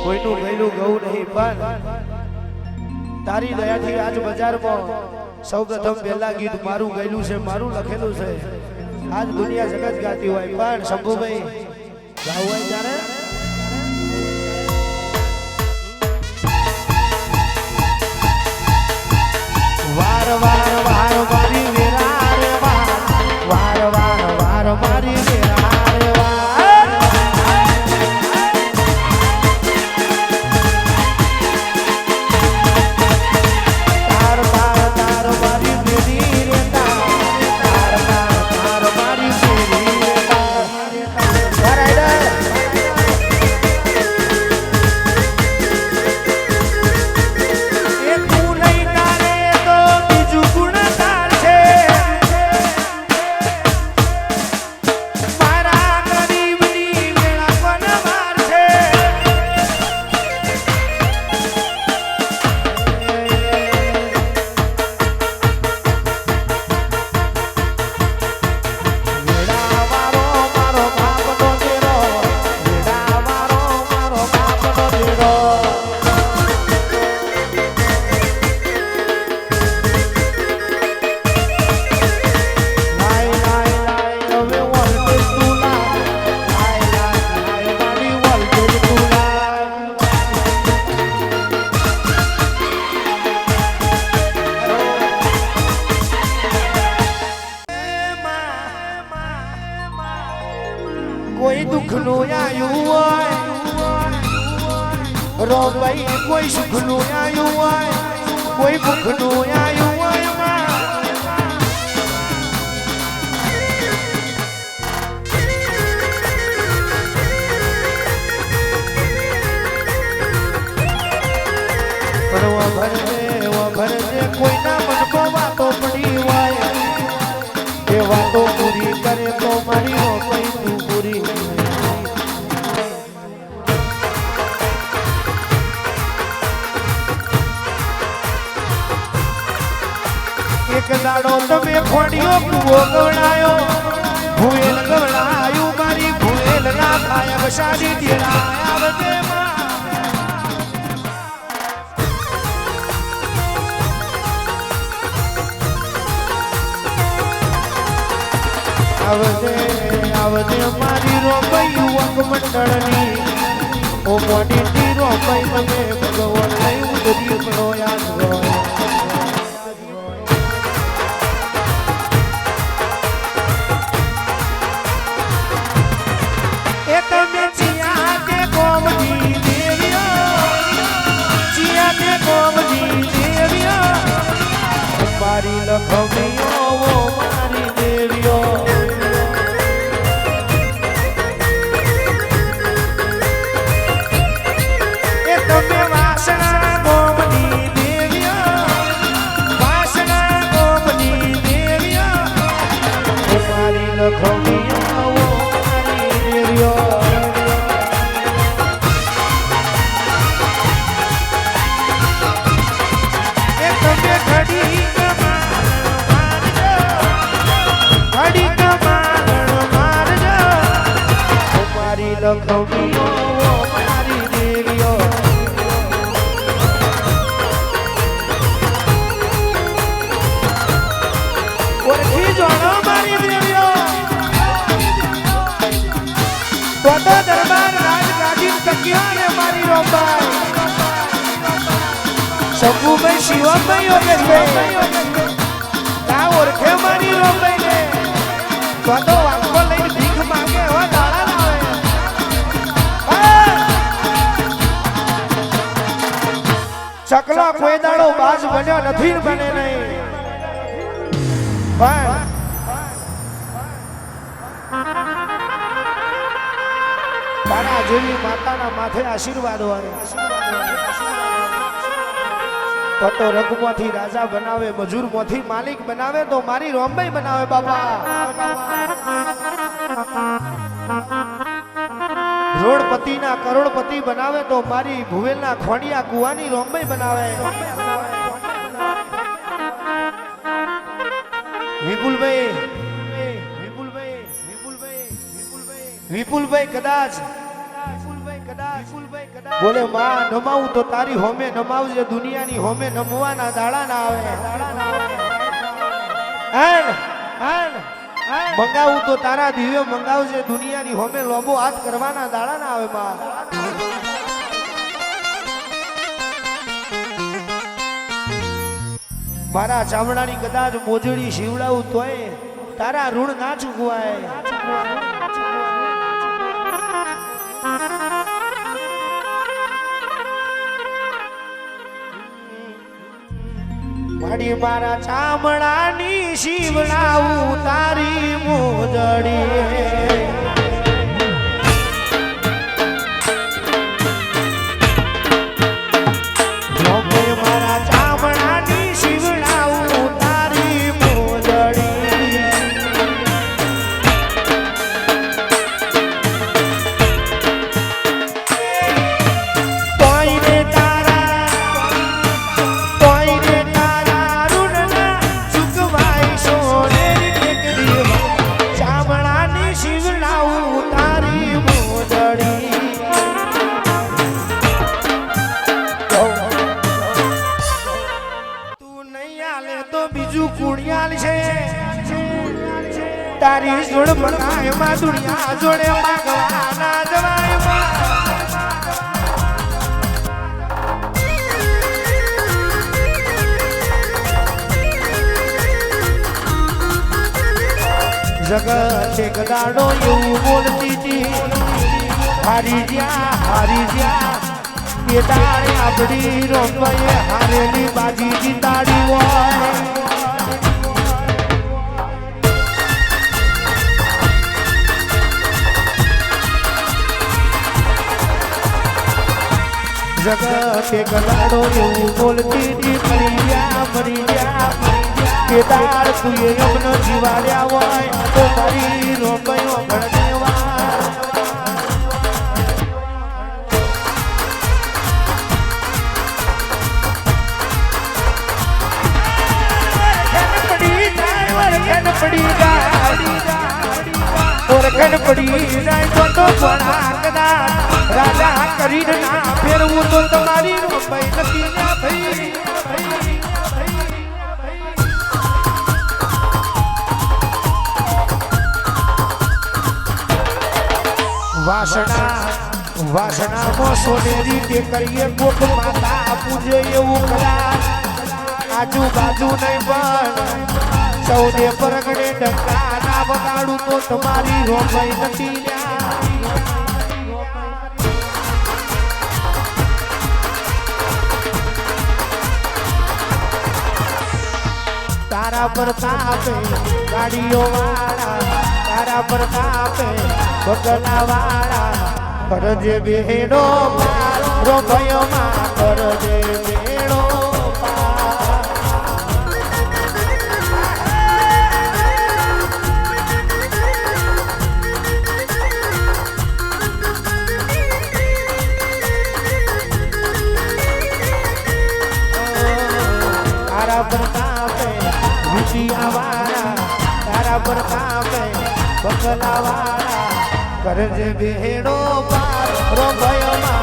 કોઈનું ગયેલું ગયું નહીં, પણ તારી દયાથી આજ બજારમાં સૌપ્રથમ પહેલા ગીત મારું ગયેલું છે, મારું લખેલું છે. આજ દુનિયા જગત ગાતી હોય, પણ શંભુભાઈ ગાવું હોય ત્યારે વાર વાર વાર મારી વેરા રે વાર વાર વાર વાર મારી વેરા રે વાર તાર તાર તાર મારી વેરી રે તાર તાર તાર તાર મારી વેરી રે તાર કોઈ દુઃખનું આયું હોય રો ભાઈ, કોઈ સુખનું આયું હોય, કોઈ ભૂખનું આયું હોય ભરજે કોઈના મનમાં વાતો પડી હોય એ વાતો પૂરી કરે તો મારી રો ભાઈ તું પૂરી એક દાડો તમે ખોડિયો કુવો ગવડાયો ભૂએલ ગવડાયું મારી ભૂએલ ના થાય વસાડી દેડા આવજે આવજે આવજે મારી રોપઈ વંગ મંડળની ઓ મોડી રોપઈ મને ભગવાન લઈ ઉતરી પડો યાદ રો એ તમે ચિયા કે કોમની દેવીઓ ચિયા કે કોમની દેવીઓ મારી લખમીઓ ઓ મારી દેવીઓ લખમીઓ મારી દેવીઓ ઓળખી જોડો મારી દેવીઓ તો દરબાર રાજગાદી તક્યા ને મારી રોબાઈ શંભુભાઈ શિવભાઈ યોગેશભાઈ કા ઓળખે મારી રોબાઈ ને તો વાંકો લઈને ભીખ માંગે હો દાડા ચકલો કોઈ દાડો બાજ બન્યો નથી બને નહીં, પણ તારા જેવી માતાના માથે આશીર્વાદ હોય તો રગમાંથી રાજા બનાવે, મજૂરમાંથી માલિક બનાવે તો મારી રોમભાઈ બનાવે બાપા. રોડપતિના કરોડપતિ બનાવે તો મારી ભુવેલના ખોડિયા કુવાની રોમભાઈ બનાવે. વિપુલભાઈ કદાચ બોલે માં નમાવું તો તારી હોમે નમાવજે દુનિયાની હોમે નમવાના દાડા ના આવે મંગાવું તો તારા દિવ્ય મંગાવજે દુનિયાની હોમે લોબો હાથ કરવાના દાડા ના આવે માં મારા ચામડાની કદાચ મોજડી શિવડાવું તોય તારા ઋણ ના ચૂકવાય મારી મારા ચામડાની શિવડાવું તારી મોજડી તારી જોડ મનાય માં દુનિયા જોડે માગવાના જવાય જગત એક દાડો એવું બોલતી હતી હારી જ્યાં એ દાડે આપડી રોંબાએ હારેલી બાજી જીતાડી હોય જગત એક દાડો એવું બોલતી હતી મરી ગયા કે દાડ તુએ અમને જીવાડ્યા હોય તો તારી રોંબાઈઓ ભણદેવા પડી જાય તો રાજા કરીને ના ફેરવું તો તમારી રોંબાઈ નથી ના થઈ વાસણા સોનેરી તે કરીએ કોક માતા પૂજે એવું કરા આજુબાજુ નહીં પણ સૌદે પરગડે ડંકા ના બગાડું તો તમારી રોંબાઈ નથી તારા પર તાપે ગાડીઓ વાળા તારા પર તાપે બગલા વાળા કરજે બેડો પાર રોંબાઈઓ માં કરજે બેડો તારા પર કાપે બગલા વાળા કરજે બેડો પાર રોંબાઈઓ માં